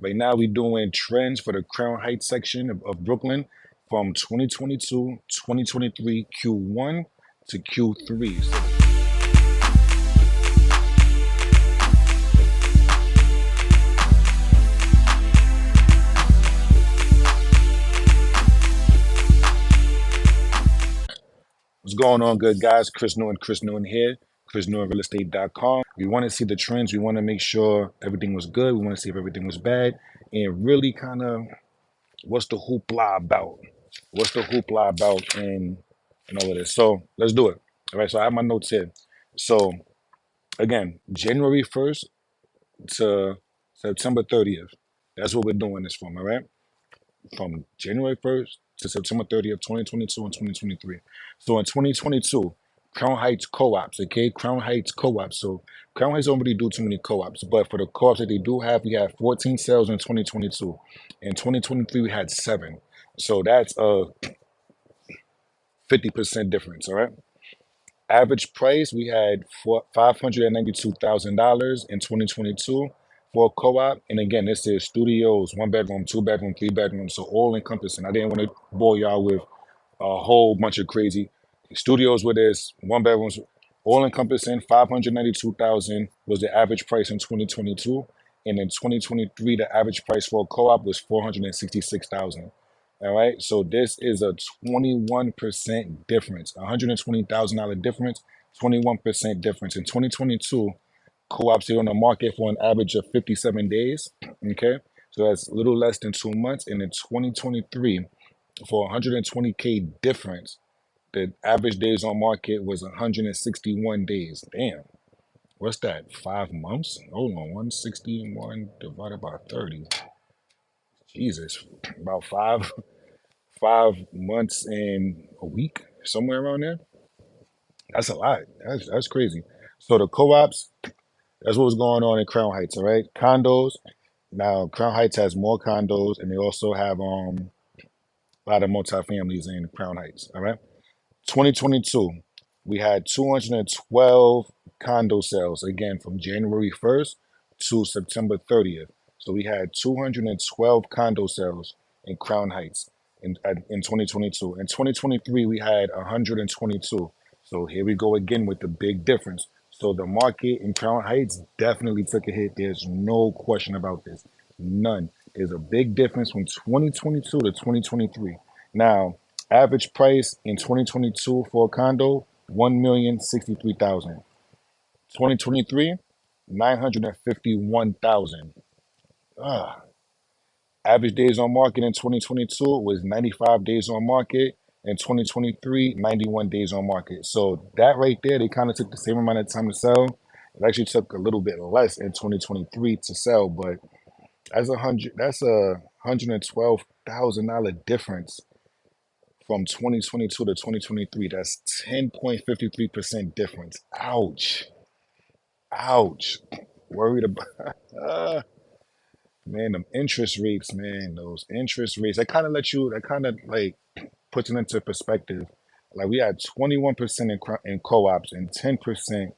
Right now, we're doing trends for the Crown Heights section of Brooklyn from 2022, 2023 Q1 to Q3. So what's going on, good guys? Chris Newton here, ChrisNewtonRealEstate.com. We want to see the trends. We want to make sure everything was good. We want to see if everything was bad, and really kind of what's the hoopla about? What's the hoopla about and all of this? So let's do it. All right. So I have my notes here. So again, January 1st to September 30th. That's what we're doing this from. All right. From January 1st to September 30th, 2022 and 2023. So in 2022, Crown Heights co-ops, okay? Crown Heights co-ops. So Crown Heights don't really do too many co-ops, but for the co-ops that they do have, we had 14 sales in 2022. In 2023, we had 7. So that's a 50% difference, all right? Average price, we had $592,000 in 2022 for a co-op. And again, this is studios, 1 bedroom, 2 bedroom, 3 bedroom, so all encompassing. I didn't want to bore y'all with a whole bunch of crazy studios with this 1 bedrooms, all encompassing. 592,000 was the average price in 2022, and in 2023, the average price for a co-op was 466,000. All right, so this is a 21% difference, $120,000 difference, 21% difference. In 2022, co-ops stayed on the market for an average of 57 days. Okay, so that's a little less than 2 months. And in 2023, for 120K difference, the average days on market was 161 days. Damn, what's that? 5 months? Hold on, 161 divided by 30. Jesus, about 5 months and a week, somewhere around there. That's a lot. That's crazy. So the co-ops, that's what was going on in Crown Heights. All right, condos. Now Crown Heights has more condos, and they also have a lot of multifamilies in Crown Heights. All right. 2022, we had 212 condo sales, again, from January 1st to September 30th. So we had 212 condo sales in Crown Heights in 2022. In 2023, we had 122. So here we go again with the big difference. So the market in Crown Heights definitely took a hit. There's no question about this. None. There's a big difference from 2022 to 2023. Now, average price in 2022 for a condo, 1,063,000. 2023, 951,000. Ah, average days on market in 2022 was 95 days on market. In 2023, 91 days on market. So that right there, they kind of took the same amount of time to sell. It actually took a little bit less in 2023 to sell, but that's a $112,000 difference from 2022 to 2023. That's 10.53% difference. Ouch. Ouch. Worried about man, them interest rates, man, those interest rates. That kind of like puts it into perspective. Like we had 21% in co-ops and 10%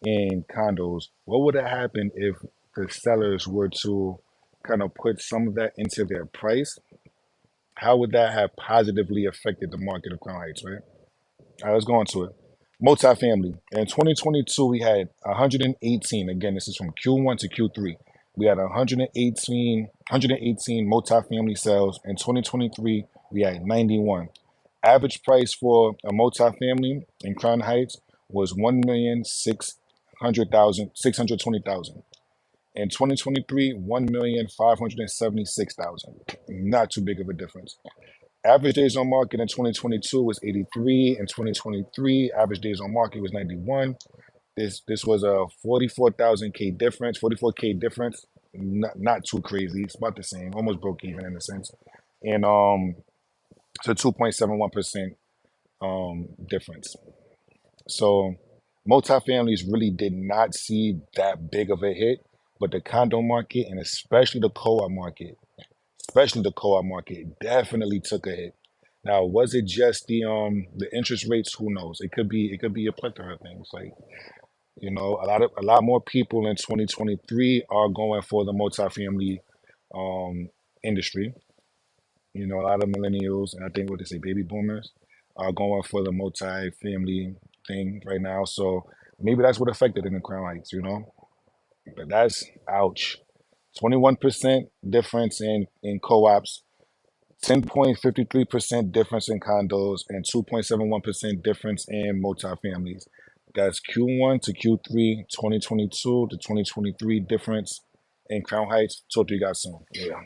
in condos. What would have happened if the sellers were to kind of put some of that into their price? How would that have positively affected the market of Crown Heights, right? All right, let's go on to it. Multifamily. In 2022, we had 118. Again, this is from Q1 to Q3. We had 118 multifamily sales. In 2023, we had 91. Average price for a multifamily in Crown Heights was 1,620,000. In 2023, 1,576,000. Not too big of a difference. Average days on market in 2022 was 83. In 2023, average days on market was 91. This was a 44,000 K difference, 44K difference. Not too crazy. It's about the same, almost broke even in a sense. And it's a 2.71% difference. So multifamilies really did not see that big of a hit, but the condo market and especially the co-op market definitely took a hit. Now, was it just the interest rates? Who knows? It could be a plethora of things. Like, a lot more people in 2023 are going for the multifamily industry. You know, a lot of millennials, and I think what they say, baby boomers, are going for the multi-family thing right now. So maybe that's what affected in the Crown Heights, you know? But that's ouch. 21% difference in co-ops, 10.53% difference in condos, and 2.71% difference in multifamilies. That's Q1 to Q3, 2022 to 2023 difference in Crown Heights. Talk to you guys soon. Yeah.